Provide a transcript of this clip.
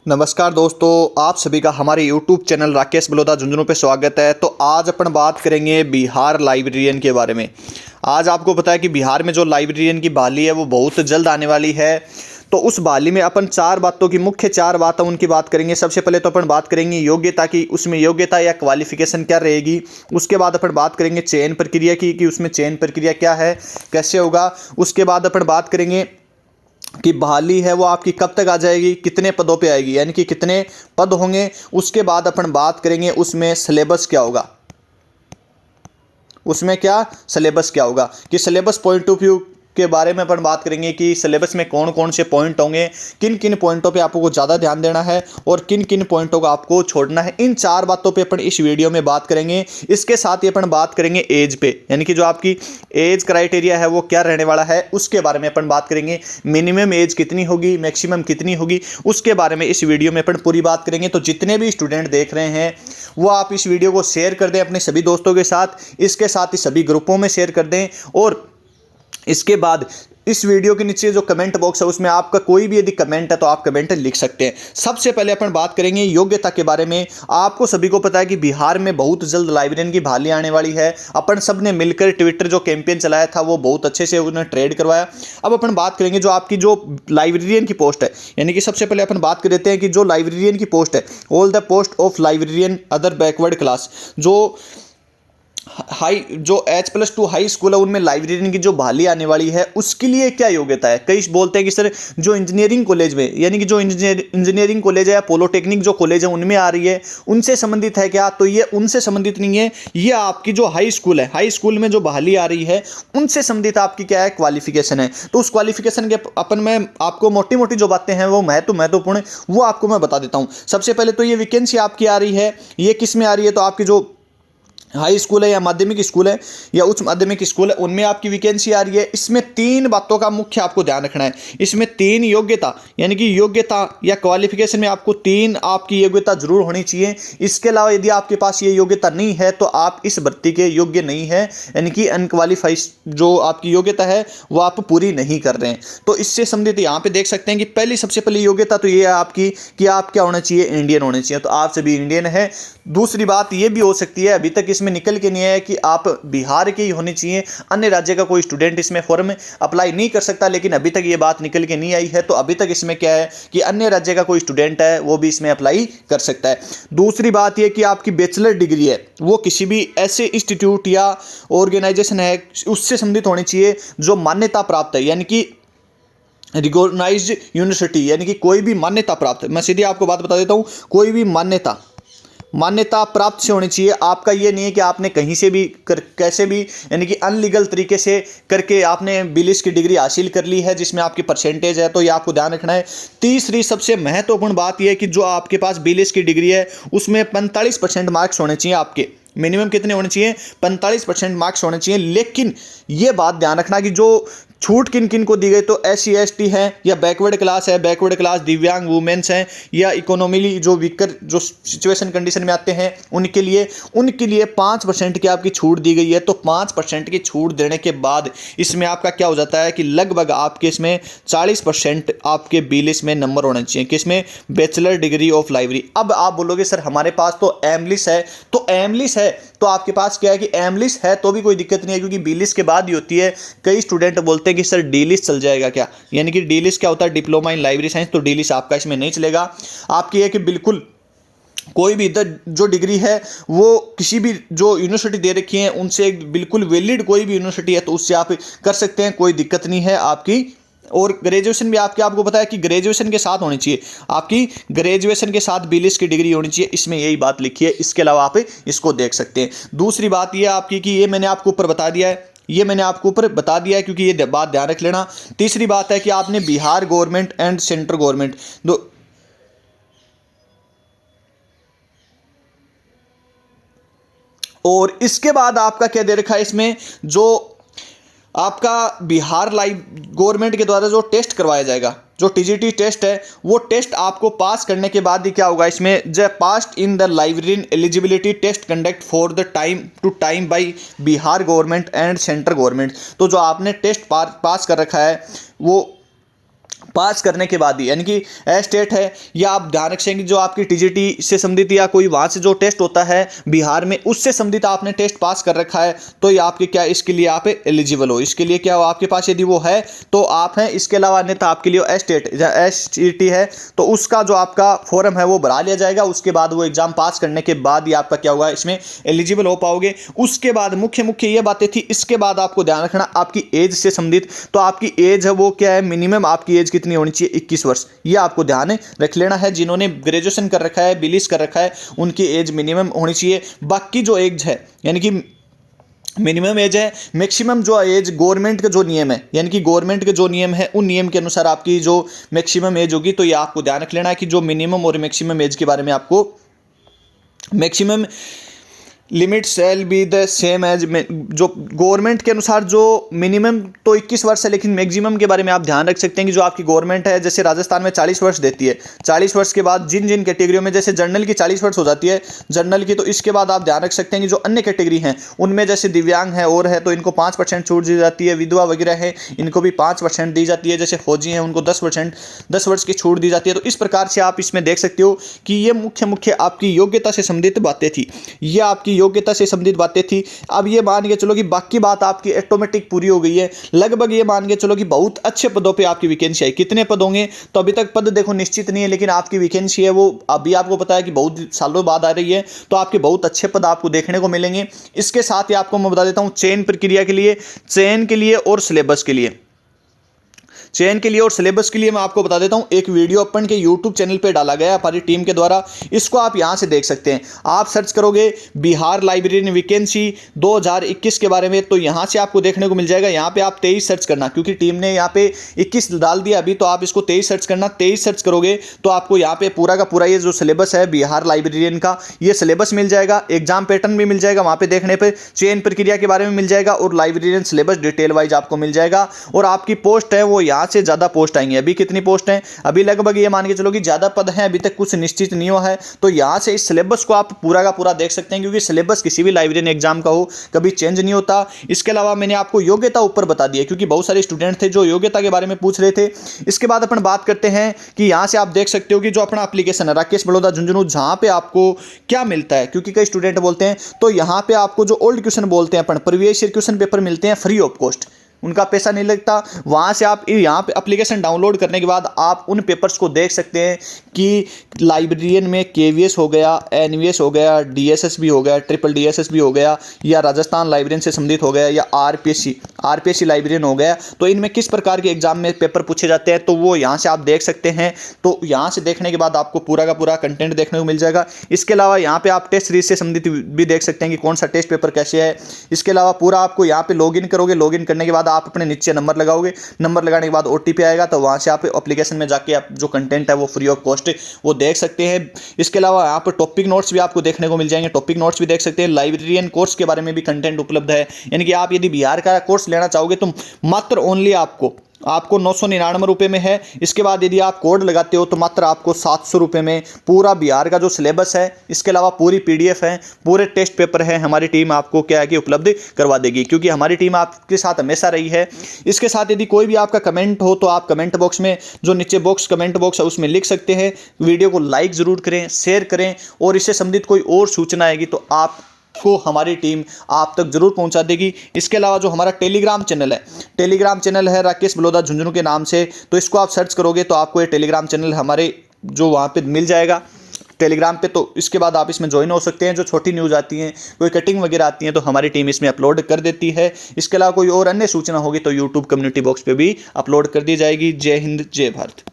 नमस्कार दोस्तों, आप सभी का हमारे YouTube चैनल राकेश बलौदा झुंझुनू पे स्वागत है। तो आज अपन बात करेंगे बिहार लाइब्रेरियन के बारे में। आज आपको पता है कि बिहार में जो लाइब्रेरियन की बहाली है वो बहुत जल्द आने वाली है। तो उस बहाली में अपन मुख्य चार बातें उनकी बात करेंगे। सबसे पहले तो अपन बात करेंगे योग्यता की, उसमें योग्यता या क्वालिफिकेशन क्या रहेगी। उसके बाद अपन बात करेंगे चयन प्रक्रिया की कि उसमें चयन प्रक्रिया क्या है, कैसे होगा। उसके बाद अपन बात करेंगे कि बहाली है वो आपकी कब तक आ जाएगी, कितने पदों पे आएगी, यानी कि कितने पद होंगे। उसके बाद अपन बात करेंगे उसमें सिलेबस क्या होगा, कि सिलेबस पॉइंट ऑफ व्यू के बारे में अपन बात करेंगे कि सिलेबस में कौन कौन से पॉइंट होंगे, किन किन पॉइंटों पे आपको ज़्यादा ध्यान देना है और किन किन पॉइंटों को आपको छोड़ना है। इन चार बातों पे अपन इस वीडियो में बात करेंगे। इसके साथ ही अपन बात करेंगे एज पे, यानी कि जो आपकी एज क्राइटेरिया है वो क्या रहने वाला है, उसके बारे में अपन बात करेंगे। मिनिमम एज कितनी होगी, मैक्सिमम कितनी होगी, उसके बारे में इस वीडियो में अपन पूरी बात करेंगे। तो जितने भी स्टूडेंट देख रहे हैं वो आप इस वीडियो को शेयर कर दें अपने सभी दोस्तों के साथ, इसके साथ ही सभी ग्रुपों में शेयर कर दें। और इसके बाद इस वीडियो के नीचे जो कमेंट बॉक्स है उसमें आपका कोई भी यदि कमेंट है तो आप कमेंट लिख सकते हैं। सबसे पहले अपन बात करेंगे योग्यता के बारे में। आपको सभी को पता है कि बिहार में बहुत जल्द लाइब्रेरियन की बहाली आने वाली है। अपन सब ने मिलकर ट्विटर जो कैंपेन चलाया था वो बहुत अच्छे से उन्होंने ट्रेड करवाया। अब अपन बात करेंगे जो आपकी जो लाइब्रेरियन की पोस्ट है, यानी कि सबसे पहले अपन बात कर लेते हैं कि जो लाइब्रेरियन की पोस्ट है, all the post of librarian other backward class, जो H+2 हाई स्कूल है उनमें लाइब्रेरियन की जो बहाली आने वाली है उसके लिए क्या योग्यता है। कई बोलते हैं कि सर जो इंजीनियरिंग कॉलेज में, यानी कि जो इंजीनियरिंग कॉलेज है या पॉलिटेक्निक जो कॉलेज है उनमें आ रही है, उनसे संबंधित है क्या? तो ये उनसे संबंधित नहीं है। ये आपकी जो हाई स्कूल है, हाई स्कूल में जो बहाली आ रही है उनसे संबंधित आपकी क्या है, क्वालिफिकेशन है। तो उस क्वालिफिकेशन के अपन में आपको मोटी मोटी जो बातें हैं वो महत्वपूर्ण वो आपको मैं बता देता हूँ। सबसे पहले तो ये वैकेंसी आपकी आ रही है, ये किस में आ रही है? तो आपकी जो हाई स्कूल है या माध्यमिक स्कूल है या उच्च माध्यमिक स्कूल है उनमें आपकी वैकेंसी आ रही है। इसमें तीन बातों का मुख्य आपको ध्यान रखना है। इसमें तीन योग्यता, यानी कि योग्यता या क्वालिफिकेशन में आपको तीन आपकी योग्यता जरूर होनी चाहिए। इसके अलावा यदि आपके पास ये योग्यता नहीं है तो आप इस भर्ती के योग्य नहीं है, यानी कि अनक्वालिफाइड जो आपकी योग्यता है वो आप पूरी नहीं कर रहे हैं। तो इससे संबंधित यहाँ पे देख सकते हैं कि सबसे पहली योग्यता तो ये है आपकी कि आप क्या होना चाहिए, इंडियन होने चाहिए। तो आप सभी इंडियन है। दूसरी बात ये भी हो सकती है, अभी तक इसमें निकल के नहीं है कि आप बिहार के ही होने चाहिए, अन्य राज्य का कोई स्टूडेंट इसमें फॉर्म अप्लाई नहीं कर सकता, लेकिन अभी तक ये बात निकल के नहीं आई है। तो अभी तक इसमें क्या है कि अन्य राज्य का कोई स्टूडेंट है वो भी इसमें अप्लाई कर सकता है। दूसरी बात ये कि आपकी बैचलर डिग्री है वो किसी भी ऐसे इंस्टीट्यूट या ऑर्गेनाइजेशन है उससे संबंधित होनी चाहिए जो मान्यता प्राप्त है, यानी कि रिकॉग्नाइज्ड यूनिवर्सिटी, यानी कि कोई भी मान्यता प्राप्त। मैं सीधी आपको बात बता देता हूँ, कोई भी मान्यता प्राप्त से होनी चाहिए। आपका ये नहीं है कि आपने कहीं से भी कैसे भी, यानी कि अनलीगल तरीके से करके आपने BLIS की डिग्री हासिल कर ली है जिसमें आपकी परसेंटेज है, तो ये आपको ध्यान रखना है। तीसरी सबसे महत्वपूर्ण बात यह है कि जो आपके पास BLIS की डिग्री है उसमें 45% मार्क्स होने चाहिए। आपके मिनिमम कितने होने चाहिए? 45% मार्क्स होने चाहिए। लेकिन ये बात ध्यान रखना कि जो छूट किन किन को दी गई, तो SC ST है या बैकवर्ड क्लास है, बैकवर्ड क्लास दिव्यांग वुमेन्स हैं या इकोनॉमिकली जो वीकर जो सिचुएशन कंडीशन में आते हैं उनके लिए 5% की आपकी छूट दी गई है। तो 5% की छूट देने के बाद इसमें आपका क्या हो जाता है कि लगभग आपके इसमें 40% आपके BLIS में नंबर होने चाहिए, किसमें? Bachelor degree of library. अब आप बोलोगे सर हमारे पास तो एमलिस है, तो एमलिस है तो आपके पास क्या है कि एमलिस है तो भी कोई दिक्कत नहीं है क्योंकि BLIS के बाद ही होती है। कई स्टूडेंट बोलते हैं कि सर DLIS चल जाएगा क्या, यानी कि DLIS क्या होता है, डिप्लोमा इन लाइब्रेरी साइंस। तो DLIS आपका इसमें नहीं चलेगा। आपकी है कि बिल्कुल कोई भी इधर जो डिग्री है वो किसी भी जो यूनिवर्सिटी दे रखी है उनसे बिल्कुल वैलिड कोई भी यूनिवर्सिटी है तो उससे आप कर सकते हैं, कोई दिक्कत नहीं है आपकी। और ग्रेजुएशन भी आपको पता है कि ग्रेजुएशन के साथ होनी चाहिए, आपकी ग्रेजुएशन के साथ BLIS की डिग्री होनी चाहिए, इसमें यही बात लिखी है। इसके अलावा आप इसको देख सकते हैं। दूसरी बात यह आपकी कि ये मैंने आपको ऊपर बता दिया है, क्योंकि ये बात ध्यान रख लेना। तीसरी बात है कि आपने Bihar government and central government दो, और इसके बाद आपका क्या दे रखा है इसमें, जो आपका बिहार गवर्नमेंट के द्वारा जो टेस्ट करवाया जाएगा, जो TGT टेस्ट है, वो टेस्ट आपको पास करने के बाद ही क्या होगा इसमें, the past in the librarian eligibility test conduct for the time to time by Bihar government and central government. तो जो आपने टेस्ट पास कर रखा है वो पास करने के बाद ही, यानी कि एस्टेट है या आप ध्यान रखेंगे जो आपकी टीजीटी से संबंधित या कोई वहाँ से जो टेस्ट होता है बिहार में उससे संबंधित आपने टेस्ट पास कर रखा है तो ये आपके क्या इसके लिए आप एलिजिबल हो। इसके लिए क्या हो आपके पास यदि वो है तो आप हैं, इसके अलावा अन्यथा आपके लिए एस्टेट एसटीटी है तो उसका जो आपका फॉर्म है वो भरा लिया जाएगा। उसके बाद वो एग्जाम पास करने के बाद ही आपका क्या होगा इसमें एलिजिबल हो पाओगे। उसके बाद मुख्य ये बातें थी। इसके बाद आपको ध्यान रखना आपकी एज से संबंधित, तो आपकी एज है वो क्या है, मिनिमम आपकी एज कितनी होनी चाहिए, 21 वर्ष। ये आपको ध्यान रख लेना है। जिन्होंने ग्रेजुएशन कर रखा है, बीलिस कर रखा है, उनकी एज मिनिमम होनी चाहिए। बाकी जो एज है यानी कि मिनिमम एज है, मैक्सिमम जो एज गवर्नमेंट का जो नियम है यानी कि गवर्नमेंट के जो नियम है उन नियम के अनुसार आपकी जो मैक्सिमम एज होगी। तो ये आपको ध्यान रख लेना है कि जो मिनिमम और मैक्सिमम एज के बारे में आपको maximum limit shall be the same age, जो गवर्नमेंट के अनुसार जो मिनिमम तो 21 वर्ष है लेकिन मैक्सिमम के बारे में आप ध्यान रख सकते हैं कि जो आपकी गवर्नमेंट है जैसे राजस्थान में 40 वर्ष देती है। 40 वर्ष के बाद जिन जिन कैटेगरियों में जैसे जनरल की 40 वर्ष हो जाती है जनरल की, तो इसके बाद आप ध्यान रख सकते हैं कि जो अन्य कैटेगरी हैं उनमें जैसे दिव्यांग है और है तो इनको 5% छूट दी जाती है। विधवा वगैरह है इनको भी 5% दी जाती है। जैसे फौजी हैं उनको 10 वर्ष की छूट दी जाती है। तो इस प्रकार से आप इसमें देख सकते हो कि ये मुख्य आपकी योग्यता से संबंधित बातें थी, ये आपकी योग्यता से संबंधित बातें थी। अब ये मान के चलो कि बाकी बात आपकी ऑटोमेटिक पूरी हो गई है। लगभग ये मान के चलो कि बहुत अच्छे पदों पे आपकी वैकेंसी है। कितने पद होंगे तो अभी तक पद देखो निश्चित नहीं है, लेकिन आपकी वैकेंसी है वो अभी आपको पता है कि बहुत सालों बाद आ रही है, तो आपके बहुत अच्छे पद आपको देखने को मिलेंगे। इसके साथ ही आपको मैं बता देता हूं चयन प्रक्रिया के लिए और सिलेबस के लिए, चयन के लिए और सिलेबस के लिए मैं आपको बता देता हूं एक वीडियो अपन के YouTube चैनल पे डाला गया हमारी टीम के द्वारा। इसको आप यहां से देख सकते हैं। आप सर्च करोगे बिहार लाइब्रेरियन वैकेंसी 2021 के बारे में तो यहां से आपको देखने को मिल जाएगा। यहां पे आप 23 सर्च करना, क्योंकि टीम ने यहां पे 21 डाल दिया अभी, तो आप इसको 23 सर्च करना। 23 सर्च करोगे तो आपको यहां पे पूरा का पूरा ये जो सिलेबस है बिहार लाइब्रेरियन का ये सिलेबस मिल जाएगा। एग्जाम पैटर्न भी मिल जाएगा वहां पे देखने पर, चयन प्रक्रिया के बारे में मिल जाएगा और लाइब्रेरियन सिलेबस डिटेल वाइज आपको मिल जाएगा। और आपकी पोस्ट है वो यहाँ से ज्यादा पोस्ट आएंगे। अभी कितनी पोस्ट हैं, अभी लगभग ये मान के चलो कि ज्यादा पद हैं, अभी तक कुछ निश्चित नहीं हुआ है। तो यहां से इस सिलेबस को आप पूरा का पूरा देख सकते हैं, क्योंकि सिलेबस किसी भी लाइब्रेरियन एग्जाम का हो कभी चेंज नहीं होता। इसके अलावा मैंने आपको योग्यता ऊपर बता दी है, क्योंकि बहुत सारे स्टूडेंट थे जो योग्यता के बारे में पूछ रहे थे। इसके बाद अपन बात करते हैं कि यहां से आप देख सकते हो कि जो अपना एप्लीकेशन है राकेश बड़ौदा झुंझुनू, जहां पे आपको क्या मिलता है, क्योंकि कई स्टूडेंट बोलते हैं तो यहां पे आपको जो ओल्ड क्वेश्चन बोलते हैं अपन प्रीवियस ईयर क्वेश्चन पेपर मिलते हैं फ्री ऑफ कॉस्ट, उनका पैसा नहीं लगता। वहां से आप यहाँ पे एप्लीकेशन डाउनलोड करने के बाद आप उन पेपर्स को देख सकते हैं कि लाइब्रेरियन में केवीएस हो गया, एनवीएस हो गया, डीएसएस भी हो गया, ट्रिपल डीएसएस भी हो गया, या राजस्थान लाइब्रेरियन से संबंधित हो गया, या आरपीएससी लाइब्रेरियन हो गया। तो इनमें किस प्रकार के एग्जाम में पेपर पूछे जाते हैं तो वो यहाँ से आप देख सकते हैं। तो यहाँ से देखने के बाद आपको पूरा का पूरा कंटेंट देखने को मिल जाएगा। इसके अलावा यहाँ पे आप टेस्ट सीरीज से संबंधित भी देख सकते हैं कि कौन सा टेस्ट पेपर कैसे है। इसके अलावा पूरा आपको यहाँ पे लॉगिन करोगे, लॉगिन करने के बाद आप अपने नीचे नंबर लगाओगे, नंबर लगाने के बाद ओटीपी आएगा, तो वहां से आप एप्लीकेशन में जाके आप जो कंटेंट है वो फ्री ऑफ कॉस्ट वो देख सकते हैं। इसके अलावा यहाँ पर टॉपिक नोट्स भी आपको देखने को मिल जाएंगे, टॉपिक नोट्स भी देख सकते हैं। लाइब्रेरियन कोर्स के बारे में भी कंटेंट उपलब्ध है, यानी कि आप यदि बिहार का कोर्स लेना चाहोगे तो मात्र ओनली आपको 999 रुपये में है। इसके बाद यदि आप कोड लगाते हो तो मात्र आपको 700 रुपये में पूरा बिहार का जो सिलेबस है, इसके अलावा पूरी पीडीएफ है, पूरे टेस्ट पेपर है, हमारी टीम आपको क्या है कि उपलब्ध करवा देगी, क्योंकि हमारी टीम आपके साथ हमेशा रही है। इसके साथ यदि कोई भी आपका कमेंट हो तो आप कमेंट बॉक्स में जो नीचे कमेंट बॉक्स है उसमें लिख सकते हैं। वीडियो को लाइक ज़रूर करें, शेयर करें, और इससे संबंधित कोई और सूचना आएगी तो को हमारी टीम आप तक जरूर पहुंचा देगी। इसके अलावा जो हमारा टेलीग्राम चैनल है राकेश बड़ौदा झुंझुनू के नाम से, तो इसको आप सर्च करोगे तो आपको ये टेलीग्राम चैनल हमारे जो वहाँ पे मिल जाएगा टेलीग्राम पे। तो इसके बाद आप इसमें ज्वाइन हो सकते हैं। जो छोटी न्यूज़ आती हैं, कोई कटिंग वगैरह आती हैं, तो हमारी टीम इसमें अपलोड कर देती है। इसके अलावा कोई और अन्य सूचना होगी तो यूट्यूब कम्युनिटी बॉक्स पे भी अपलोड कर दी जाएगी। जय हिंद, जय भारत।